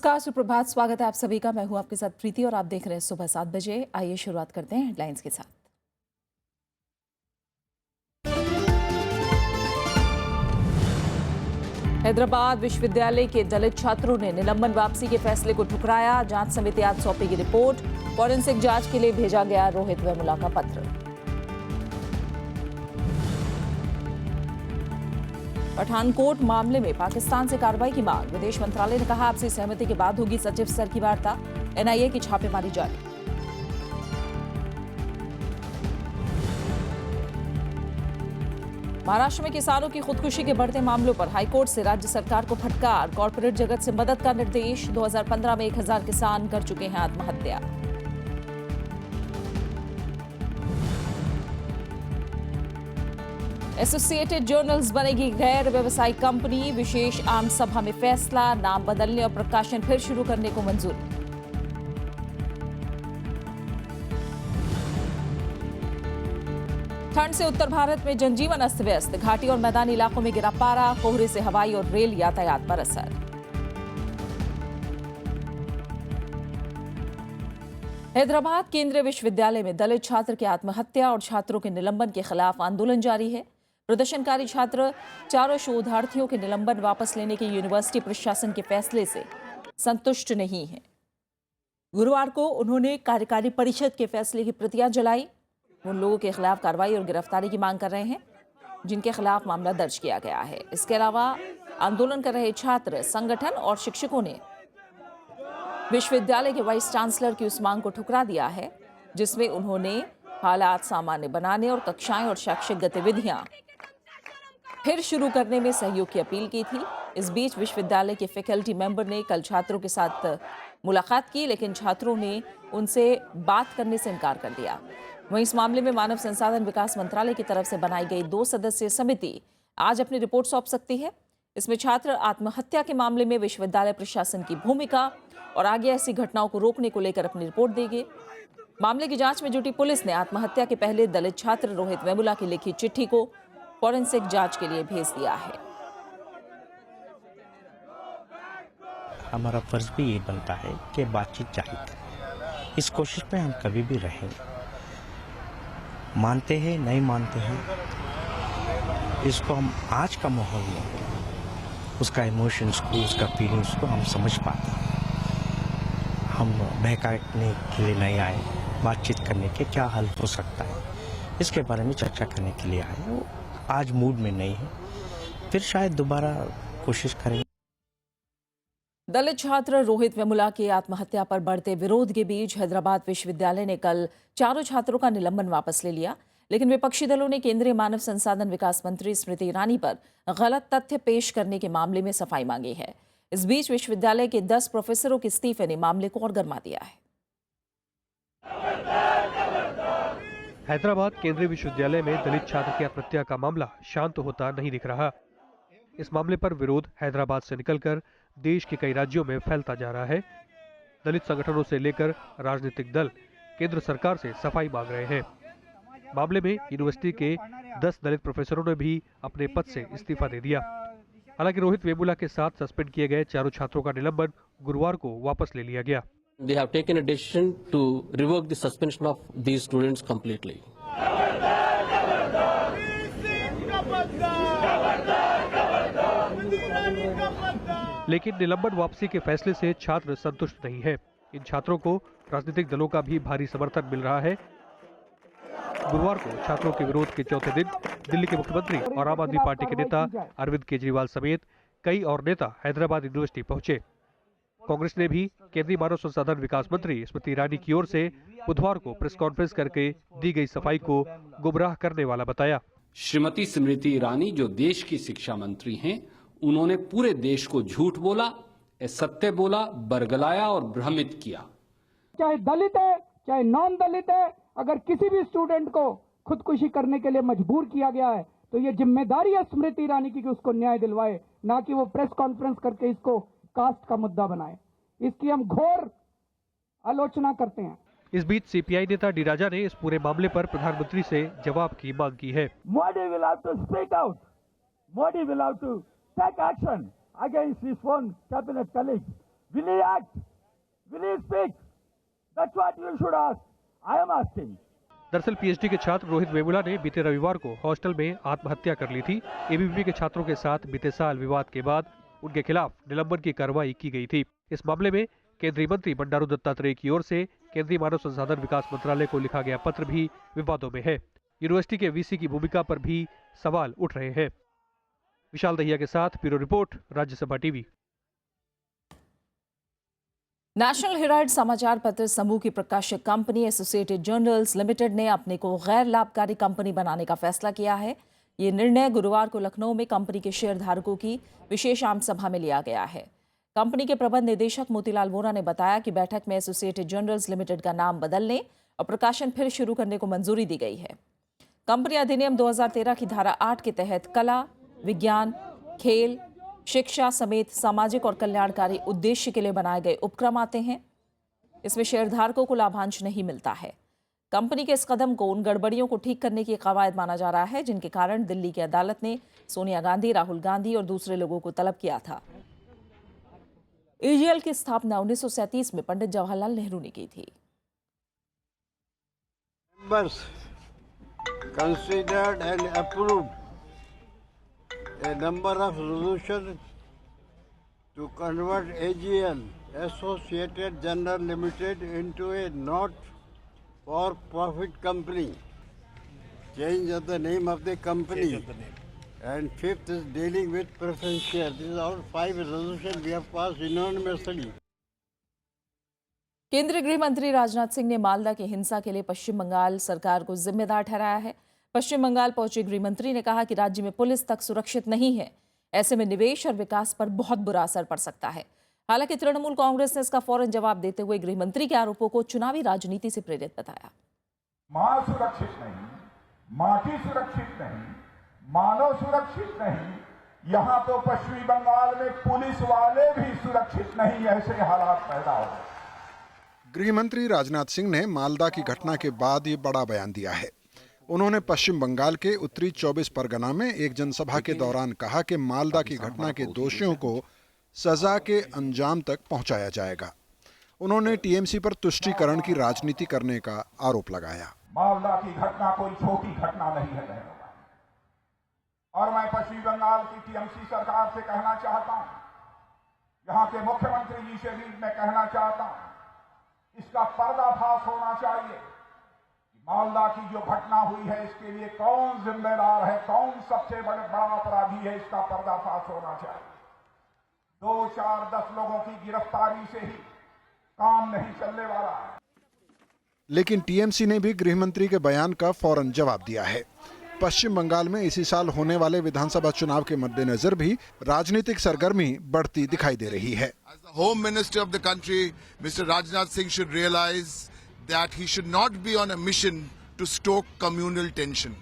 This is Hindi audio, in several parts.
नमस्कार, सुप्रभात। स्वागत है आप सभी का। मैं हूं आपके साथ प्रीति और आप देख रहे हैं सुबह 7 बजे। आइए शुरुआत करते हैं हेडलाइंस के साथ। हैदराबाद विश्वविद्यालय के दलित छात्रों ने निलंबन वापसी के फैसले को ठुकराया। जांच समिति आज सौंपेगी रिपोर्ट। फॉरेंसिक जांच के लिए भेजा गया रोहित वेमुला का पत्र। पठानकोट मामले में पाकिस्तान से कार्रवाई की मांग। विदेश मंत्रालय ने कहा आपसी सहमति के बाद होगी सचिव स्तर की वार्ता। एनआईए की छापेमारी जारी। महाराष्ट्र में किसानों की खुदकुशी के बढ़ते मामलों पर हाईकोर्ट से राज्य सरकार को फटकार। कॉर्पोरेट जगत से मदद का निर्देश। 2015 में 1000 किसान कर चुके हैं आत्महत्या। एसोसिएटेड जर्नल्स बनेगी गैर व्यवसायिक कंपनी। विशेष आम सभा में फैसला। नाम बदलने और प्रकाशन फिर शुरू करने को मंजूरी। ठंड से उत्तर भारत में जनजीवन अस्त व्यस्त। घाटी और मैदानी इलाकों में गिरा पारा। कोहरे से हवाई और रेल यातायात पर असर। हैदराबाद केंद्रीय विश्वविद्यालय में दलित छात्र की आत्महत्या और छात्रों के निलंबन के खिलाफ आंदोलन जारी है। प्रदर्शनकारी छात्र चारों शोधार्थियों के निलंबन वापस लेने के यूनिवर्सिटी प्रशासन के फैसले से संतुष्ट नहीं है। गुरुवार को उन्होंने कार्यकारी परिषद के फैसले की प्रतियां जलाई। उन लोगों के खिलाफ कार्रवाई और गिरफ्तारी की मांग कर रहे हैं जिनके खिलाफ मामला दर्ज किया गया है। इसके अलावा आंदोलन कर रहे छात्र संगठन और शिक्षकों ने विश्वविद्यालय के वाइस चांसलर की उस मांग को ठुकरा दिया है जिसमें उन्होंने हालात सामान्य बनाने और कक्षाएं और शैक्षिक गतिविधियां फिर शुरू करने में सहयोग की अपील की थी। इस बीच विश्वविद्यालय के फैकल्टी मेंबर ने कल छात्रों के साथ मुलाकात की, लेकिन छात्रों ने उनसे बात करने से इनकार कर दिया। वहीं इस मामले में मानव संसाधन विकास मंत्रालय की तरफ से बनाई गई 2 सदस्यीय समिति आज अपनी रिपोर्ट सौंप सकती है। इसमें छात्र आत्महत्या के मामले में विश्वविद्यालय प्रशासन की भूमिका और आगे ऐसी घटनाओं को रोकने को लेकर अपनी रिपोर्ट देगी। मामले की जांच में जुटी पुलिस ने आत्महत्या के पहले दलित छात्र रोहित वेमुला की लिखी चिट्ठी को फॉरेंसिक जांच के लिए भेज दिया है। हमारा फर्ज भी ये बनता है कि बातचीत जारी करें। इस कोशिश में हम कभी भी रहेंगे। मानते हैं नहीं मानते हैं, इसको हम आज का माहौल में उसका इमोशंस को, उसका फीलिंग्स को हम समझ पाते हैं। हम बहकाने के लिए नहीं आए, बातचीत करने के क्या हल हो सकता है इसके बारे में चर्चा करने के लिए आए। वो आज मूड में नहीं है, फिर शायद दोबारा कोशिश करेंगे। दलित छात्र रोहित वेमुला की आत्महत्या पर बढ़ते विरोध के बीच हैदराबाद विश्वविद्यालय ने कल चारों छात्रों का निलंबन वापस ले लिया, लेकिन विपक्षी दलों ने केंद्रीय मानव संसाधन विकास मंत्री स्मृति ईरानी पर गलत तथ्य पेश करने के मामले में सफाई मांगी है। इस बीच विश्वविद्यालय के 10 प्रोफेसरों के इस्तीफे ने मामले को और गरमा दिया है। हैदराबाद केंद्रीय विश्वविद्यालय में दलित छात्र की आत्महत्या का मामला शांत होता नहीं दिख रहा। इस मामले पर विरोध हैदराबाद से निकलकर देश के कई राज्यों में फैलता जा रहा है। दलित संगठनों से लेकर राजनीतिक दल केंद्र सरकार से सफाई मांग रहे हैं। मामले में यूनिवर्सिटी के 10 दलित प्रोफेसरों ने भी अपने पद से इस्तीफा दे दिया। हालांकि रोहित वेमुला के साथ सस्पेंड किए गए चारों छात्रों का निलंबन गुरुवार को वापस ले लिया गया। They have taken a decision to revoke the suspension of these students completely. लेकिन निलंबन वापसी के फैसले से छात्र संतुष्ट नहीं है। इन छात्रों को राजनीतिक दलों का भी भारी समर्थन मिल रहा है। गुरुवार को छात्रों के विरोध के चौथे दिन दिल्ली के मुख्यमंत्री और आम आदमी पार्टी के नेता अरविंद केजरीवाल समेत कई और नेता हैदराबाद यूनिवर्सिटी पहुंचे। कांग्रेस ने भी केंद्रीय मानव संसाधन विकास मंत्री स्मृति ईरानी की ओर से बुधवार को प्रेस कॉन्फ्रेंस करके दी गई सफाई को गुमराह करने वाला बताया। श्रीमती स्मृति ईरानी जो देश की शिक्षा मंत्री हैं, उन्होंने पूरे देश को झूठ बोला, असत्य बोला, बरगलाया और भ्रमित किया। चाहे दलित है चाहे नॉन दलित है, अगर किसी भी स्टूडेंट को खुदकुशी करने के लिए मजबूर किया गया है तो ये जिम्मेदारी है स्मृति ईरानी की कि उसको न्याय दिलवाए, ना कि वो प्रेस कॉन्फ्रेंस करके इसको कास्ट का मुद्दा बनाए। इसकी हम घोर आलोचना करते हैं। इस बीच सीपीआई नेता डी राजा ने इस पूरे मामले पर प्रधानमंत्री से जवाब की मांग की है। Modi will have to speak out. Modi will have to take action against his own cabinet colleagues. Will he act? Will he speak? That's what you should ask. I am asking. दरअसल पीएचडी के छात्र रोहित वेमुला ने बीते रविवार को हॉस्टल में आत्महत्या कर ली थी। एबीवीपी के छात्रों के साथ बीते साल विवाद के बाद उनके खिलाफ निलंबन की कार्रवाई की गई थी। इस मामले में केंद्रीय मंत्री बंडारू दत्तात्रेय की ओर से केंद्रीय मानव संसाधन विकास मंत्रालय को लिखा गया पत्र भी विवादों में है। यूनिवर्सिटी के वीसी की भूमिका पर भी सवाल उठ रहे हैं। विशाल दहिया के साथ bureau report, Rajya Sabha TV. National Herald समाचार पत्र समूह की प्रकाशक कंपनी एसोसिएटेड जर्नल्स लिमिटेड ने अपने को गैर लाभकारी कंपनी बनाने का फैसला किया है। ये निर्णय गुरुवार को लखनऊ में कंपनी के शेयरधारकों की विशेष आम सभा में लिया गया है। कंपनी के प्रबंध निदेशक मोतीलाल वोरा ने बताया कि बैठक में एसोसिएटेड जर्नल्स लिमिटेड का नाम बदलने और प्रकाशन फिर शुरू करने को मंजूरी दी गई है। कंपनी अधिनियम 2013 की धारा 8 के तहत कला, विज्ञान, खेल, शिक्षा समेत सामाजिक और कल्याणकारी उद्देश्य के लिए बनाए गए उपक्रम आते हैं। इसमें शेयरधारकों को लाभांश नहीं मिलता है। कंपनी के इस कदम को उन गड़बड़ियों को ठीक करने की कवायद माना जा रहा है जिनके कारण दिल्ली की अदालत ने सोनिया गांधी, राहुल गांधी और दूसरे लोगों को तलब किया था। एजीएल की स्थापना 1937 में पंडित जवाहरलाल नेहरू ने की थी। Members considered and approved a number of resolutions to convert AGL, Associated General Limited, into a not-for-profit company. Change of the name of the company. And fifth is dealing with preference shares. These are all 5 resolutions we have passed unanimously. केंद्रीय गृह मंत्री राजनाथ सिंह ने मालदा की हिंसा के लिए पश्चिम बंगाल सरकार को जिम्मेदार ठहराया है। पश्चिम बंगाल पहुंचे गृह मंत्री ने कहा कि राज्य में पुलिस तक सुरक्षित नहीं है। ऐसे में निवेश और विकास पर बहुत बुरा असर पड़ सकता है। हालांकि तृणमूल कांग्रेस ने इसका फौरन जवाब देते हुए गृह मंत्री के आरोपों को चुनावी राजनीति से प्रेरित बताया। मां सुरक्षित नहीं, माटी सुरक्षित नहीं, मानव सुरक्षित नहीं, यहाँ तो पश्चिमी बंगाल में पुलिस वाले भी सुरक्षित नहीं, ऐसे हालात पैदा हो गए। गृह मंत्री राजनाथ सिंह ने मालदा की घटना के बाद ये बड़ा बयान दिया है। उन्होंने पश्चिम बंगाल के उत्तरी 24 परगना में एक जनसभा के दौरान कहा कि मालदा की घटना के दोषियों को सजा के अंजाम तक पहुंचाया जाएगा। उन्होंने टीएमसी पर तुष्टीकरण की राजनीति करने का आरोप लगाया। मालदा की घटना कोई छोटी घटना नहीं है और मैं पश्चिम बंगाल की टीएमसी सरकार से कहना चाहता हूं, यहाँ के मुख्यमंत्री जी से भी मैं कहना चाहता हूं, इसका पर्दाफाश होना चाहिए। मालदा की जो घटना हुई है इसके लिए कौन जिम्मेदार है, कौन सबसे बड़ा अपराधी है, इसका पर्दाफाश होना चाहिए। 2, 4, 10 लोगों की गिरफ्तारी से ही काम नहीं चलने वाला है। लेकिन टीएमसी ने भी गृह मंत्री के बयान का फौरन जवाब दिया है। पश्चिम बंगाल में इसी साल होने वाले विधानसभा चुनाव के मद्देनजर भी राजनीतिक सरगर्मी बढ़ती दिखाई दे रही है। Home Minister of the country, Mr. Rajnath Singh should realize that he should not be on a mission to stoke communal tension.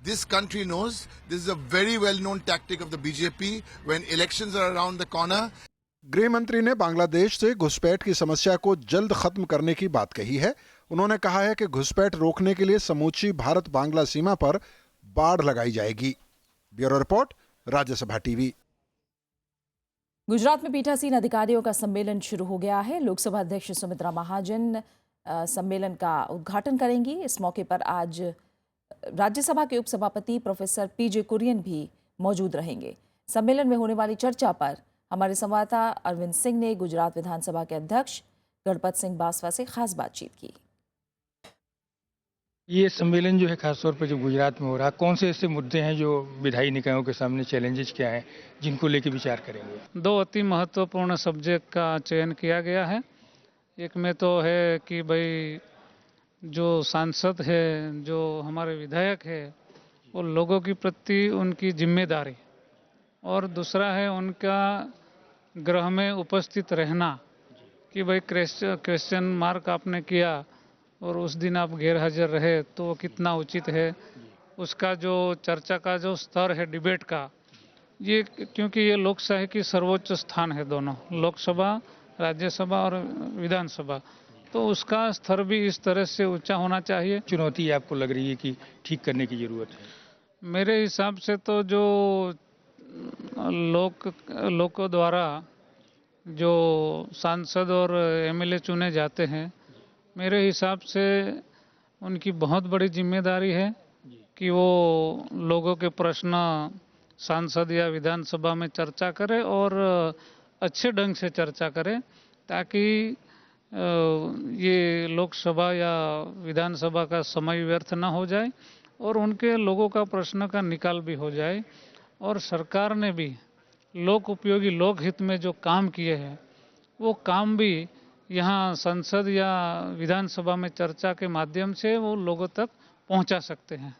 This country knows this is a very well-known tactic of the BJP when elections are around the corner. गृह मंत्री ने बांग्लादेश से घुसपैठ की समस्या को जल्द खत्म करने की बात कही है। उन्होंने कहा है कि घुसपैठ रोकने के लिए समूची भारत बांग्ला सीमा पर बाड़ लगाई जाएगी। Bureau report, Rajya Sabha TV. Gujarat में पीठासीन अधिकारियों का सम्मेलन शुरू हो गया है। लोकसभा अध्यक्ष सुमित्रा महाजन सम्मेलन का उद्घाटन करेंगी। इस मौके पर आज राज्यसभा के उपसभापति प्रोफेसर पीजे कुरियन भी मौजूद रहेंगे। सम्मेलन में होने वाली चर्चा पर हमारे संवाददाता अरविंद सिंह ने गुजरात विधानसभा के अध्यक्ष गणपत सिंह बासवा से खास बातचीत की। ये सम्मेलन जो है खासतौर पर जो गुजरात में हो रहा है, कौन से ऐसे मुद्दे हैं जो विधायी निकायों के सामने चैलेंजेस क्या हैं जिनको लेकर विचार करेंगे? 2 अति महत्वपूर्ण सब्जेक्ट का चयन किया गया है। एक में तो है कि भाई जो सांसद है, जो हमारे विधायक है, वो लोगों के प्रति उनकी जिम्मेदारी, और दूसरा है उनका गृह में उपस्थित रहना कि भाई क्वेश्चन मार्क आपने किया और उस दिन आप गैर हाजिर रहे तो वो कितना उचित है। उसका जो चर्चा का जो स्तर है डिबेट का, ये क्योंकि ये लोकशाही की सर्वोच्च स्थान है, दोनों लोकसभा, राज्यसभा और विधानसभा, तो उसका स्तर भी इस तरह से ऊंचा होना चाहिए। चुनौती आपको लग रही है कि ठीक करने की जरूरत है? मेरे हिसाब से तो जो लोगों द्वारा जो सांसद और एमएलए चुने जाते हैं, मेरे हिसाब से उनकी बहुत बड़ी जिम्मेदारी है कि वो लोगों के प्रश्न सांसद या विधानसभा में चर्चा करें और अच्छे ढंग से चर्चा करें, ताकि ये लोकसभा या विधानसभा का समय व्यर्थ ना हो जाए और उनके लोगों का प्रश्न का निकाल भी हो जाए। और सरकार ने भी लोक उपयोगी लोकहित में जो काम किए हैं वो काम भी यहाँ संसद या विधानसभा में चर्चा के माध्यम से वो लोगों तक पहुँचा सकते हैं।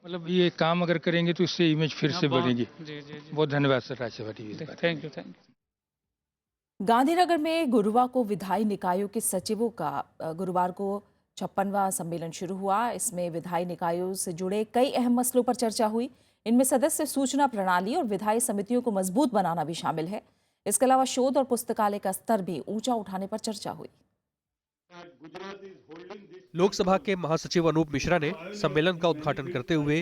मतलब ये काम अगर करेंगे तो इससे इमेज फिर से बढ़ेगी। जी जी जी, बहुत धन्यवाद sir, Rajya Sabha TV. Thank you thank you. Gandhinagar में गुरुवार को विधायी निकायों के सचिवों का गुरुवार को 56वां सम्मेलन शुरू हुआ। इसमें विधायी निकायों से जुड़े कई अहम मसलों पर चर्चा हुई। इनमें सदस्य सूचना प्रणाली और विधायी समितियों को मजबूत बनाना भी शामिल है। इसके अलावा शोध और पुस्तकालय का स्तर भी ऊंचा उठाने पर चर्चा हुई। लोकसभा के महासचिव अनूप मिश्रा ने सम्मेलन का उद्घाटन करते हुए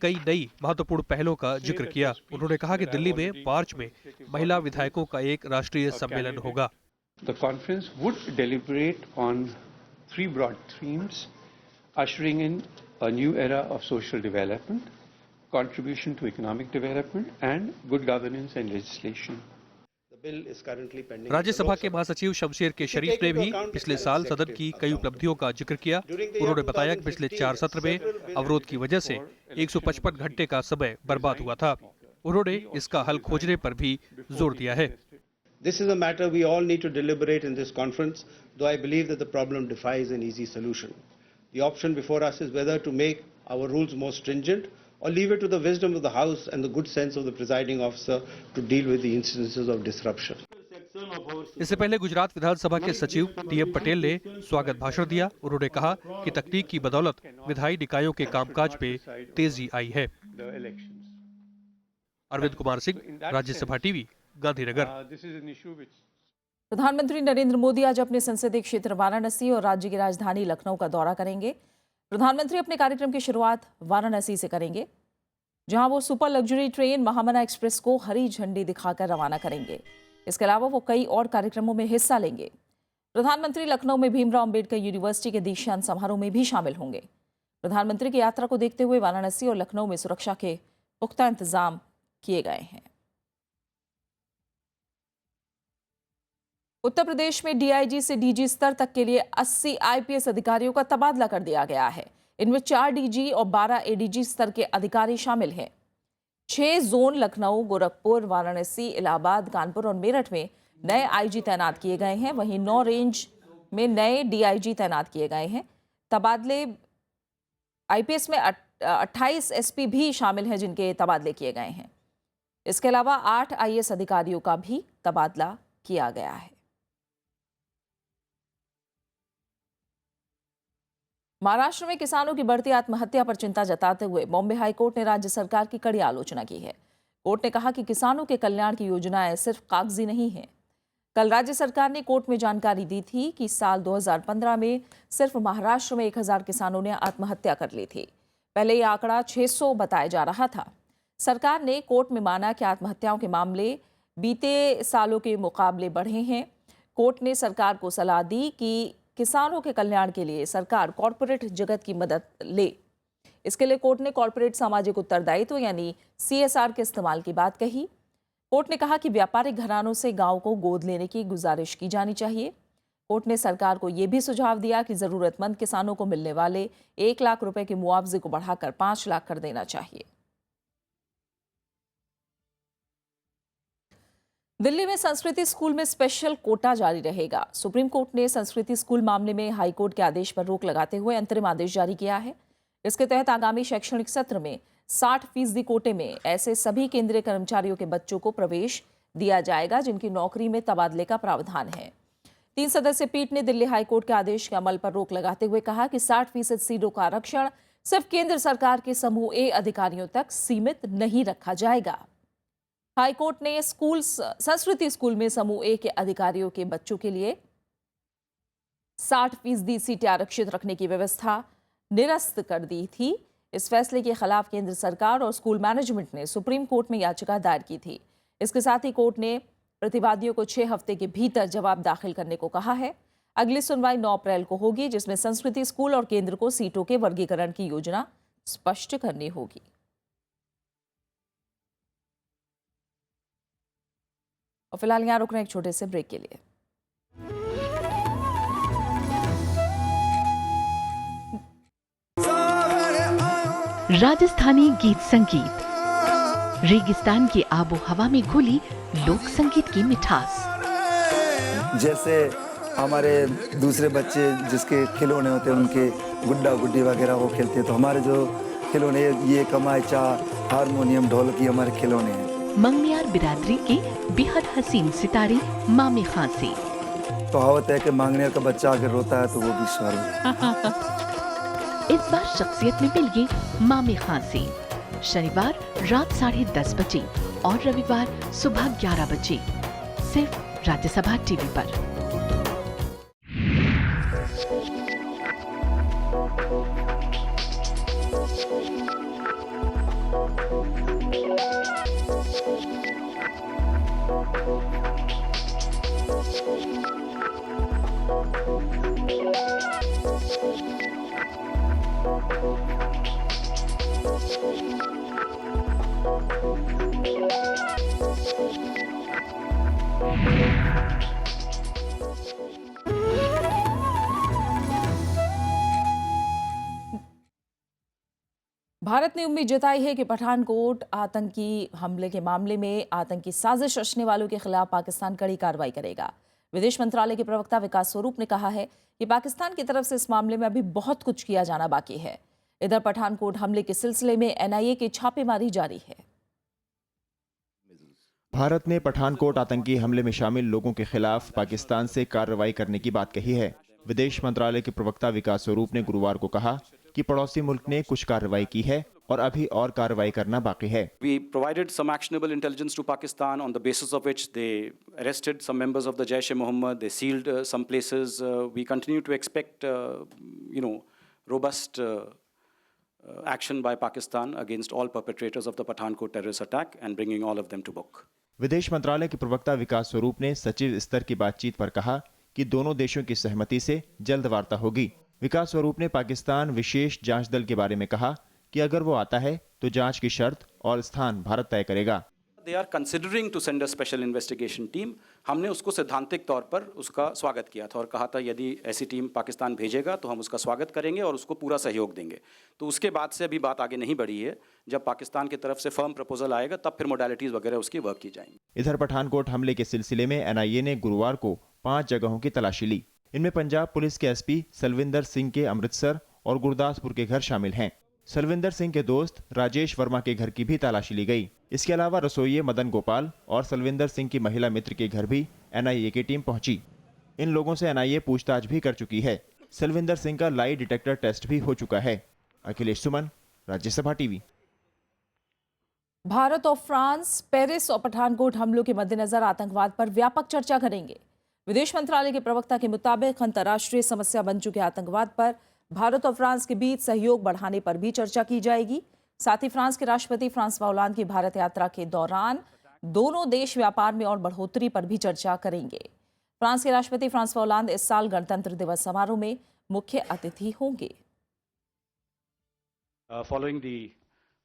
कई नई महत्वपूर्ण पहलों का जिक्र किया। उन्होंने कहा कि दिल्ली में मार्च में महिला विधायकों का एक राष्ट्रीय सम्मेलन होगा। The conference would deliberate on three broad themes: ushering in a new era of social development, contribution to economic development, and good governance and legislation. Rajya Sabha के महासचिव शमशेर के शरीफ ने भी पिछले साल सदन की कई उपलब्धियों का जिक्र किया। उन्होंने बताया कि पिछले 4 सत्र में अवरोध की वजह से 155 घंटे का समय बर्बाद हुआ था। उन्होंने इसका हल खोजने पर भी जोर दिया है। This is a matter we all need to deliberate in this conference, though I believe that the problem defies an easy solution. The option before us is whether to make our rules more stringent or leave it to the wisdom of the House and the good sense of the presiding officer to deal with the instances of disruption. इससे पहले गुजरात विधानसभा के सचिव टीएम पटेल ने स्वागत भाषण दिया। उन्होंने कहा कि तकनीक की बदौलत विधायी निकायों के कामकाज में तेजी आई है। अरविंद कुमार सिंह, राज्यसभा टीवी, गांधीनगर। प्रधानमंत्री नरेंद्र मोदी आज अपने संसदीय क्षेत्र वाराणसी और राज्य की राजधानी लखनऊ का दौरा करेंगे। प्रधानमंत्री अपने कार्यक्रम की शुरुआत वाराणसी से करेंगे, जहां वो सुपर लग्जरी ट्रेन महामना एक्सप्रेस को हरी झंडी दिखाकर रवाना करेंगे। इसके अलावा वो कई और कार्यक्रमों में हिस्सा लेंगे। प्रधानमंत्री लखनऊ में भीमराव अंबेडकर यूनिवर्सिटी के दीक्षांत समारोह में भी शामिल होंगे। प्रधानमंत्री की यात्रा को देखते हुए वाराणसी और लखनऊ में सुरक्षा के पुख्ता इंतजाम किए गए हैं। उत्तर प्रदेश में डीआईजी से डीजी स्तर तक के लिए 80 आईपीएस अधिकारियों का तबादला कर दिया गया है। इनमें 4 डीजी और 12 एडीजी स्तर के अधिकारी शामिल हैं। 6 जोन लखनऊ, गोरखपुर, वाराणसी, इलाहाबाद, कानपुर और मेरठ में नए आईजी तैनात किए गए हैं। वहीं 9 रेंज में नए डीआईजी तैनात किए गए हैं। तबादले आईपीएस में 28 एसपी भी शामिल हैं, जिनके तबादले किए गए हैं। इसके अलावा 8 आईएएस अधिकारियों का भी तबादला किया गया है। महाराष्ट्र में किसानों की बढ़ती आत्महत्या पर चिंता जताते हुए बॉम्बे हाईकोर्ट ने राज्य सरकार की कड़ी आलोचना की है। कोर्ट ने कहा कि किसानों के कल्याण की योजनाएं सिर्फ कागजी नहीं हैं। कल राज्य सरकार ने कोर्ट में जानकारी दी थी कि साल 2015 में सिर्फ महाराष्ट्र में 1000 किसानों ने आत्महत्या कर ली थी। पहले यह आंकड़ा 600 बताया जा रहा था। सरकार ने कोर्ट में माना कि आत्महत्याओं के मामले बीते सालों के मुकाबले बढ़े हैं। कोर्ट ने सरकार को सलाह दी कि किसानों के कल्याण के लिए सरकार कॉरपोरेट जगत की मदद ले। इसके लिए कोर्ट ने कॉरपोरेट सामाजिक उत्तरदायित्व यानी CSR के इस्तेमाल की बात कही। कोर्ट ने कहा कि व्यापारिक घरानों से गांव को गोद लेने की गुजारिश की जानी चाहिए। कोर्ट ने सरकार को यह भी सुझाव दिया कि जरूरतमंद किसानों को मिलने वाले 1 लाख रुपए के मुआवजे को बढ़ाकर 5 लाख कर देना चाहिए। दिल्ली में संस्कृति स्कूल में स्पेशल कोटा जारी रहेगा। सुप्रीम कोर्ट ने संस्कृति स्कूल मामले में हाई कोर्ट के आदेश पर रोक लगाते हुए अंतरिम आदेश जारी किया है। इसके तहत आगामी शैक्षणिक सत्र में 60% कोटे में ऐसे सभी केंद्रीय कर्मचारियों के बच्चों को प्रवेश दिया जाएगा जिनकी नौकरी में तबादले का प्रावधान है। 3 सदस्यीय पीठ ने दिल्ली हाई कोर्ट के आदेश के अमल पर रोक लगाते हुए कहा कि 60% सीटों का आरक्षण सिर्फ केंद्र सरकार के समूह ए अधिकारियों तक सीमित नहीं रखा जाएगा। हाईकोर्ट ने संस्कृति स्कूल में समूह ए के अधिकारियों के बच्चों के लिए 60% सीटें आरक्षित रखने की व्यवस्था निरस्त कर दी थी। इस फैसले के खिलाफ केंद्र सरकार और स्कूल मैनेजमेंट ने सुप्रीम कोर्ट में याचिका दायर की थी। इसके साथ ही कोर्ट ने प्रतिवादियों को 6 हफ्ते के भीतर जवाब दाखिल करने को कहा है। अगली सुनवाई 9 अप्रैल को होगी, जिसमें संस्कृति स्कूल और केंद्र को सीटों के वर्गीकरण की योजना स्पष्ट करनी होगी। और फिलहाल यहाँ रुकना एक छोटे से ब्रेक के लिए। राजस्थानी गीत संगीत, रेगिस्तान की आबो हवा में घुली लोक संगीत की मिठास। जैसे हमारे दूसरे बच्चे जिसके खिलौने होते हैं, उनके गुड्डा गुड्डी वगैरह वो खेलते हैं, तो हमारे जो खिलौने ये कमायचा, हारमोनियम, ढोलकी हमारे खिलौने हैं। मंगनियार बिरादरी के बेहद हसीन सितारे मामे खां से कहावत है कि मांगनियार का बच्चा अगर रोता है तो वो भी स्वर इस बार शख्सियत में मिलिए मामे खां से। शनिवार रात 10:30 बजे और रविवार सुबह 11 बजे सिर्फ राज्यसभा टीवी पर। भारत ने उम्मीद जताई है कि पठानकोट आतंकी हमले के मामले में आतंकी साजिश रचने वालों के खिलाफ पाकिस्तान कड़ी कार्रवाई करेगा। विदेश मंत्रालय के प्रवक्ता विकास स्वरूप ने कहा है कि पाकिस्तान की तरफ से इस मामले में अभी बहुत कुछ किया जाना बाकी है। इधर पठानकोट हमले के सिलसिले में एनआईए की छापेमारी जारी है। भारत ने पठानकोट आतंकी हमले में शामिल लोगों के खिलाफ पाकिस्तान से कार्रवाई करने की बात कही है। विदेश मंत्रालय के प्रवक्ता विकास स्वरूप ने गुरुवार को कहा कि पड़ोसी मुल्क ने कुछ कार्रवाई की है और अभी और कार्रवाई करना बाकी है। We provided some actionable intelligence to Pakistan, on the basis of which they arrested some members of the Jaish-e-Mohammed. They sealed some places. We continue to expect, robust action by Pakistan against all perpetrators of the Pathankot terrorist attack and bringing all of them to book. विदेश मंत्रालय के प्रवक्ता विकास स्वरूप ने सचिव स्तर की बातचीत पर कहा कि दोनों देशों की सहमति से जल्द वार्ता होगी। विकास स्वरूप ने पाकिस्तान विशेष जांच दल के बारे में कहा कि अगर वो आता है तो जांच की शर्त और स्थान भारत तय करेगा। They are considering to send a special investigation team. हमने उसको सैद्धांतिक तौर पर उसका स्वागत किया था और कहा था यदि ऐसी टीम पाकिस्तान भेजेगा तो हम उसका स्वागत करेंगे और उसको पूरा सहयोग देंगे। तो उसके बाद से अभी बात आगे नहीं बढ़ी है। जब पाकिस्तान की तरफ से फर्म प्रपोजल आएगा तब फिर मोडालिटीज वगैरह उसकी वर्क की जाएंगी। इधर पठानकोट हमले के सिलसिले में एनआईए ने गुरुवार को 5 जगहों की तलाशी ली। इनमें पंजाब पुलिस के एसपी सलविंदर सिंह के अमृतसर और गुरदासपुर के घर शामिल हैं। सलविंदर सिंह के दोस्त राजेश वर्मा के घर की भी तलाशी ली गई। इसके अलावा रसोइये मदन गोपाल और सलविंदर सिंह की महिला मित्र के घर भी एनआईए की टीम पहुंची। इन लोगों से एनआईए पूछताछ भी कर चुकी है। सलविंदर सिंह का लाई डिटेक्टर टेस्ट भी हो चुका है। अखिलेश सुमन, राज्यसभा टीवी। भारत और फ्रांस पेरिस और पठानकोट हमलों के मद्देनजर आतंकवाद पर व्यापक चर्चा करेंगे। विदेश मंत्रालय के प्रवक्ता के मुताबिक अंतर्राष्ट्रीय समस्या बन चुके आतंकवाद पर भारत और फ्रांस के बीच सहयोग बढ़ाने पर भी चर्चा की जाएगी। साथ ही फ्रांस के राष्ट्रपति फ्रांसवा होलांद की भारत यात्रा के दौरान दोनों देश व्यापार में और बढ़ोतरी पर भी चर्चा करेंगे। फ्रांस के राष्ट्रपति फ्रांसवा होलांद इस साल गणतंत्र दिवस समारोह में मुख्य अतिथि होंगे। Following the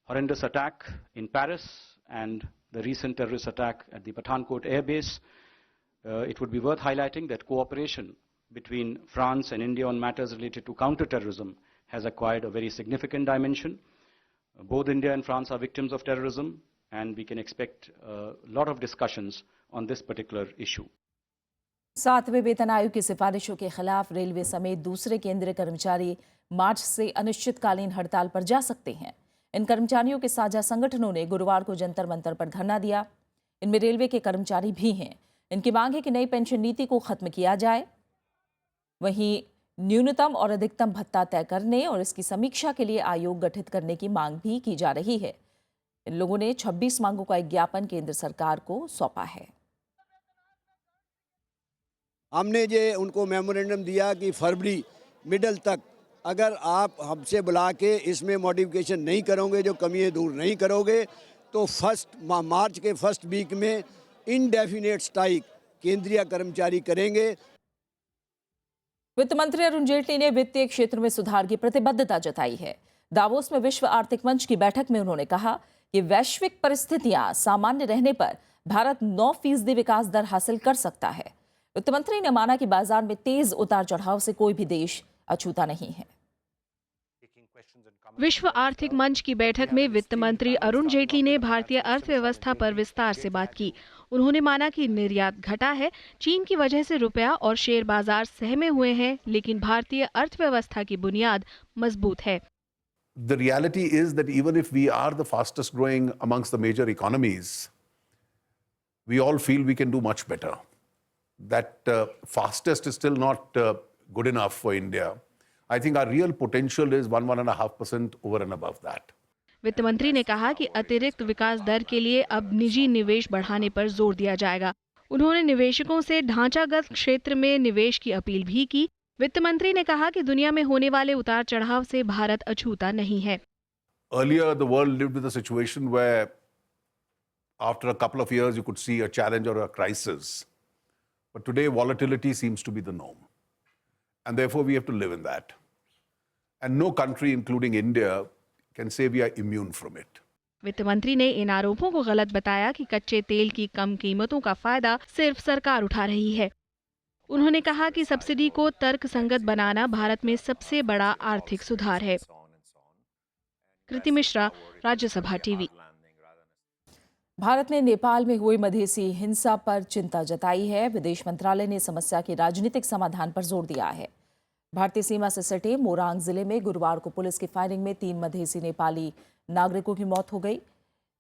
horrendous attack in Paris and the recent terrorist attack at the Pathankot air base, it would be worth highlighting that cooperation between France and India on matters related to counter-terrorism has acquired a very significant dimension. Both India and France are victims of terrorism, and we can expect a lot of discussions on this particular issue. 7वें वेतन आयोग की सिफारिशों के खिलाफ रेलवे समेत दूसरे केंद्रीय कर्मचारी मार्च से अनिश्चितकालीन हड़ताल पर जा सकते हैं। इन कर्मचारियों के साझा संगठनों ने गुरुवार को जंतर मंतर पर धरना दिया। इनमें रेलवे के कर्मचारी भी हैं। इनकी मांग है कि नई पेंशन नीति को खत्म किया जाए, वहीं न्यूनतम और अधिकतम भत्ता तय करने और इसकी समीक्षा के लिए आयोग गठित करने की मांग भी की जा रही है। इन लोगों ने 26 मांगों का एक ज्ञापन केंद्र सरकार को सौंपा है। हमने ये उनको मेमोरेंडम दिया कि फरवरी मिडल तक अगर आप हमसे बुला के इसमें मॉडिफिकेशन नहीं करोगे, जो कमियां दूर नहीं करोगे, तो मार्च के फर्स्ट वीक में इनडेफिनेट स्ट्राइक केंद्रीय कर्मचारी करेंगे। वित्त मंत्री अरुण जेटली ने वित्तीय क्षेत्र में सुधार की प्रतिबद्धता जताई है। दावोस में विश्व आर्थिक मंच की बैठक में उन्होंने कहा कि वैश्विक परिस्थितियां सामान्य रहने पर भारत 9% विकास दर हासिल कर सकता है। वित्त मंत्री ने माना कि बाजार में तेज उतार चढ़ाव से कोई भी देश अछूता नहीं है। विश्व आर्थिक मंच की बैठक में वित्त मंत्री अरुण जेटली ने भारतीय अर्थव्यवस्था पर विस्तार से बात की। उन्होंने माना कि निर्यात घटा है, चीन की वजह से रुपया और शेयर बाजार सहमे हुए हैं, लेकिन भारतीय अर्थव्यवस्था की बुनियाद मजबूत है। The reality is that even if we are the fastest growing amongst the major economies, we all feel we can do much better. That fastest is still not good enough for India. I think our real potential is 1.5% over and above that. वित्त मंत्री ने कहा कि अतिरिक्त विकास दर के लिए अब निजी निवेश बढ़ाने पर जोर दिया जाएगा। उन्होंने निवेशकों से ढांचागत क्षेत्र में निवेश की अपील भी की। वित्त मंत्री ने कहा कि दुनिया में होने वाले उतार चढ़ाव से भारत अछूता नहीं है। Earlier, the world lived with a situation where after a couple of years you could see a challenge or a crisis. But today, volatility seems to be the norm. And therefore, we have to live in that. And no country, including India, can say we are immune from it. वित्त मंत्री ने इन आरोपों को गलत बताया कि कच्चे तेल की कम कीमतों का फायदा सिर्फ सरकार उठा रही है। उन्होंने कहा कि सब्सिडी को तर्कसंगत बनाना भारत में सबसे बड़ा आर्थिक सुधार है। कृति मिश्रा, राज्यसभा टीवी। भारत ने नेपाल में हुई मधेसी हिंसा पर चिंता जताई है। विदेश मंत्रालय ने समस्या के राजनीतिक समाधान पर जोर दिया है। भारतीय सीमा से सटे मोरांग जिले में गुरुवार को पुलिस की फायरिंग में 3 मधेसी नेपाली नागरिकों की मौत हो गई।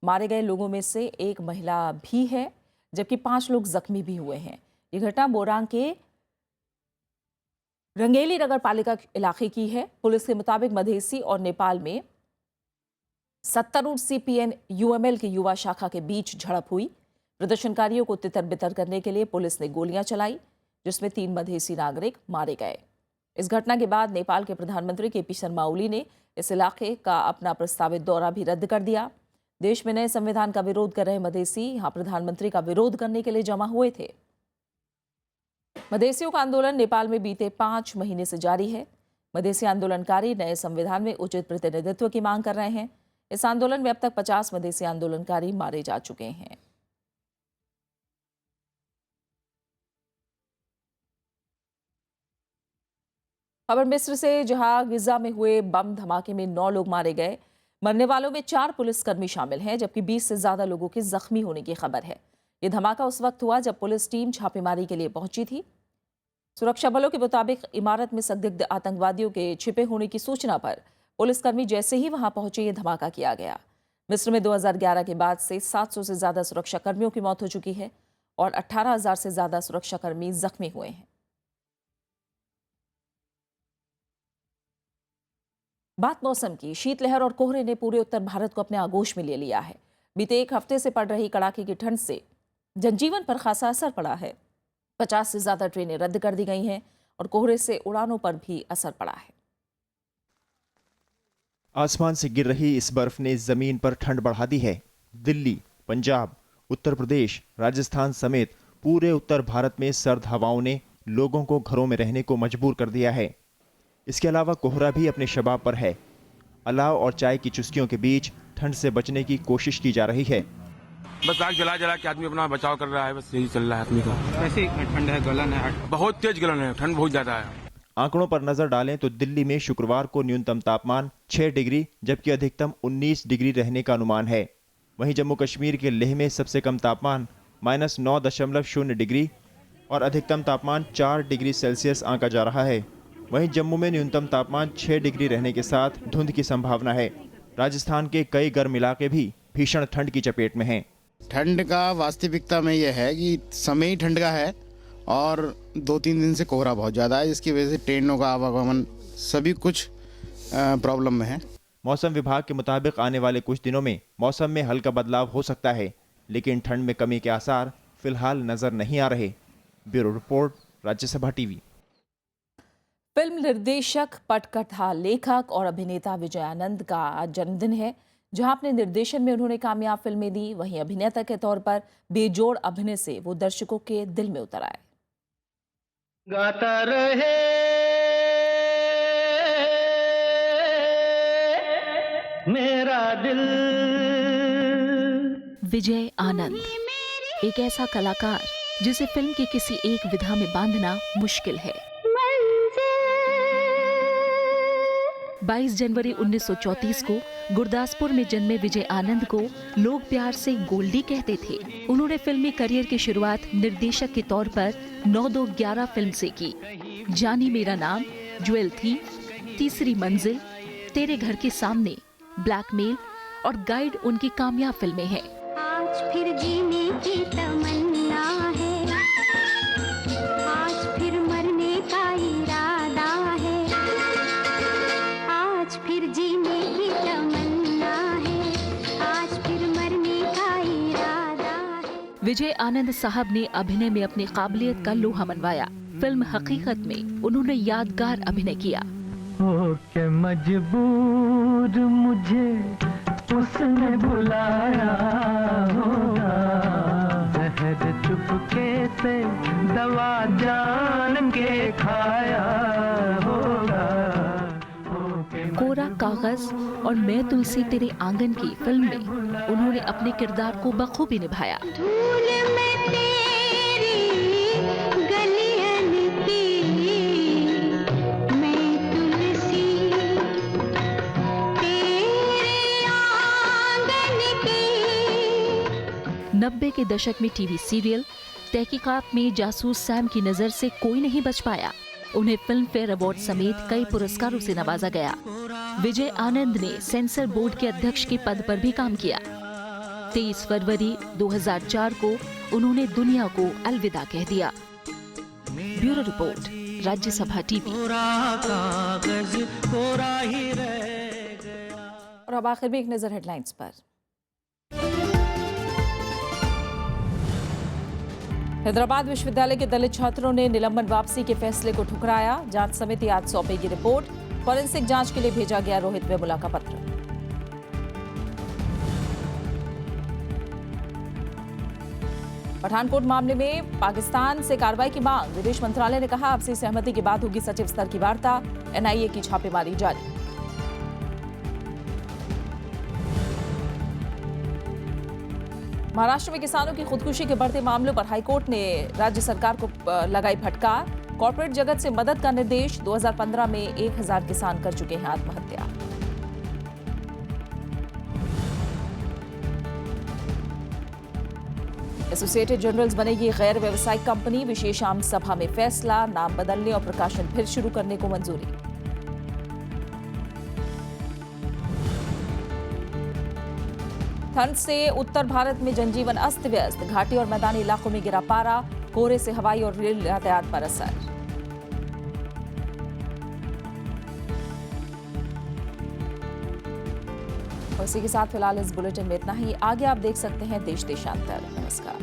मारे गए लोगों में से एक महिला भी है, जबकि 5 लोग जख्मी भी हुए हैं। ये घटना मोरांग के रंगेली नगर पालिका इलाके की है। पुलिस के मुताबिक मधेसी और नेपाल में सत्तारूढ़ CPN UML की युवा शाखा के बीच झड़प हुई। प्रदर्शनकारियों को तितर बितर करने के लिए पुलिस ने गोलियां चलाई, जिसमें 3 मधेसी नागरिक मारे गए। इस घटना के बाद नेपाल के प्रधानमंत्री KP शर्मा ओली ने इस इलाके का अपना प्रस्तावित दौरा भी रद्द कर दिया। देश में नए संविधान का विरोध कर रहे मधेसी यहां प्रधानमंत्री का विरोध करने के लिए जमा हुए थे। मधेसियों का आंदोलन नेपाल में बीते 5 महीने से जारी है। मधेसी आंदोलनकारी नए संविधान में उचित प्रतिनिधित्व की मांग कर रहे हैं। इस आंदोलन में अब तक 50 मधेसी आंदोलनकारी मारे जा चुके हैं। खबर मिस्र से, जहां गिजा में हुए बम धमाके में 9 लोग मारे गए। मरने वालों में 4 पुलिसकर्मी शामिल हैं, जबकि 20 से ज्यादा लोगों के जख्मी होने की खबर है। ये धमाका उस वक्त हुआ जब पुलिस टीम छापेमारी के लिए पहुंची थी। सुरक्षा बलों के मुताबिक इमारत में संदिग्ध आतंकवादियों के छिपे होने की सूचना पर पुलिसकर्मी जैसे ही वहां पहुंचे ये धमाका किया गया। मिस्र में 2011 के बाद से 700 से ज्यादा सुरक्षाकर्मियों की मौत हो चुकी है और 18,000 से ज्यादा सुरक्षाकर्मी जख्मी हुए हैं। बात मौसम की। शीतलहर और कोहरे ने पूरे उत्तर भारत को अपने आगोश में ले लिया है। बीते 1 हफ्ते से पड़ रही कड़ाके की ठंड से जनजीवन पर खासा असर पड़ा है। 50 से ज्यादा ट्रेनें रद्द कर दी गई हैं और कोहरे से उड़ानों पर भी असर पड़ा है। आसमान से गिर रही इस बर्फ ने जमीन पर ठंड बढ़ा दी है। दिल्ली, पंजाब, उत्तर प्रदेश, राजस्थान समेत पूरे उत्तर भारत में सर्द हवाओं ने लोगों को घरों में रहने को मजबूर कर दिया है। इसके अलावा कोहरा भी अपने शबाब पर है। अलाव और चाय की चुस्कियों के बीच ठंड से बचने की कोशिश की जा रही है। बस आग जला जला के आदमी अपना बचाव कर रहा है, बस यही चल रहा है आदमी का। कैसे ठंड है, गलन है, बहुत तेज गलन है, ठंड बहुत ज्यादा है। आंकड़ों पर नजर डालें तो दिल्ली में शुक्रवार को न्यूनतम तापमान 6 डिग्री जबकि अधिकतम 19 डिग्री रहने का अनुमान है। वहीं जम्मू कश्मीर के लेह में सबसे कम तापमान -9.0 डिग्री और अधिकतम तापमान 4 डिग्री सेल्सियस आंका जा रहा है। वहीं जम्मू में न्यूनतम तापमान 6 डिग्री रहने के साथ धुंध की संभावना है। राजस्थान के कई गर्म इलाके भी भीषण ठंड की चपेट में हैं। ठंड का वास्तविकता में यह है कि समय ही ठंड का है और 2-3 दिन से कोहरा बहुत ज़्यादा है, जिसकी वजह से ट्रेनों का आवागमन सभी कुछ प्रॉब्लम में है। मौसम विभाग के मुताबिक आने वाले कुछ दिनों में मौसम में हल्का बदलाव हो सकता है, लेकिन ठंड में कमी के आसार फिलहाल नजर नहीं आ रहे। Bureau report, Rajya Sabha TV. Film निर्देशक, पटकथा लेखक और अभिनेता विजय आनंद का आज जन्मदिन है। जहां अपने निर्देशन में उन्होंने कामयाब फिल्में दी, वहीं अभिनेता के तौर पर बेजोड़ अभिनय से वो दर्शकों के दिल में उतर आए। गाता रहे मेरा दिल। विजय आनंद एक ऐसा कलाकार जिसे फिल्म की किसी एक विधा में बांधना मुश्किल है। 22 जनवरी 1934 को गुरदासपुर में जन्मे विजय आनंद को लोग प्यार से गोल्डी कहते थे। उन्होंने फिल्मी करियर की शुरुआत निर्देशक के तौर पर 9-2-11 फिल्म से की। जानी मेरा नाम, ज्वेल थी, तीसरी मंजिल, तेरे घर के सामने, ब्लैकमेल और गाइड उनकी कामयाब फिल्में हैं। आज फिर जीने की तमन्ना है, आज फिर मरने का इरादा है, आज फिर जीने की तमन्ना है, आज फिर मरने का इरादा है। विजय आनंद साहब ने अभिनय में अपनी काबिलियत का लोहा मनवाया। फिल्म हकीकत में उन्होंने यादगार अभिनय किया। हो के मजबूर मुझे उसने बुलाया होगा, जहर चुपके से दवा जान के खाया होगा। कोरा कागज और मैं तुलसी तेरे आंगन की फिल्म में उन्होंने अपने किरदार को बखूबी निभाया। धूल में तेरी गलियन की, मैं तुलसी तेरे आंगन की। 90 के दशक में टीवी सीरियल तहकीकात में जासूस सैम की नजर से कोई नहीं बच पाया। उन्हें फिल्म फेयर अवार्ड समेत कई पुरस्कारों से नवाजा गया। विजय आनंद ने सेंसर बोर्ड के अध्यक्ष के पद पर भी काम किया। 23 फरवरी 2004 को उन्होंने दुनिया को अलविदा कह दिया। Bureau report, Rajya Sabha TV. और अब आखिर में एक नजर हेडलाइंस पर। हैदराबाद विश्वविद्यालय के दलित छात्रों ने निलंबन वापसी के फैसले को ठुकराया। जांच समिति आज सौंपेगी रिपोर्ट। फॉरेंसिक जांच के लिए भेजा गया रोहित वेमुला का पत्र। पठानकोट मामले में पाकिस्तान से कार्रवाई की मांग। विदेश मंत्रालय ने कहा आपसी सहमति के बाद होगी सचिव स्तर की वार्ता। एनआईए की छापेमारी जारी। महाराष्ट्र में किसानों की खुदकुशी के बढ़ते मामलों पर हाईकोर्ट ने राज्य सरकार को लगाई फटकार। कॉर्पोरेट जगत से मदद का निर्देश। 2015 में 1000 किसान कर चुके हैं आत्महत्या। एसोसिएटेड जर्नल्स बनेगी गैर व्यावसायिक कंपनी। विशेष आम सभा में फैसला। नाम बदलने और प्रकाशन फिर शुरू करने को मंजूरी। ठंड से उत्तर भारत में जनजीवन अस्त व्यस्त। घाटी और मैदानी इलाकों में गिरा पारा। कोहरे से हवाई और रेल यातायात पर असर। और इसी के साथ फिलहाल इस बुलेटिन में इतना ही। आगे आप देख सकते हैं देश देशांतर। नमस्कार।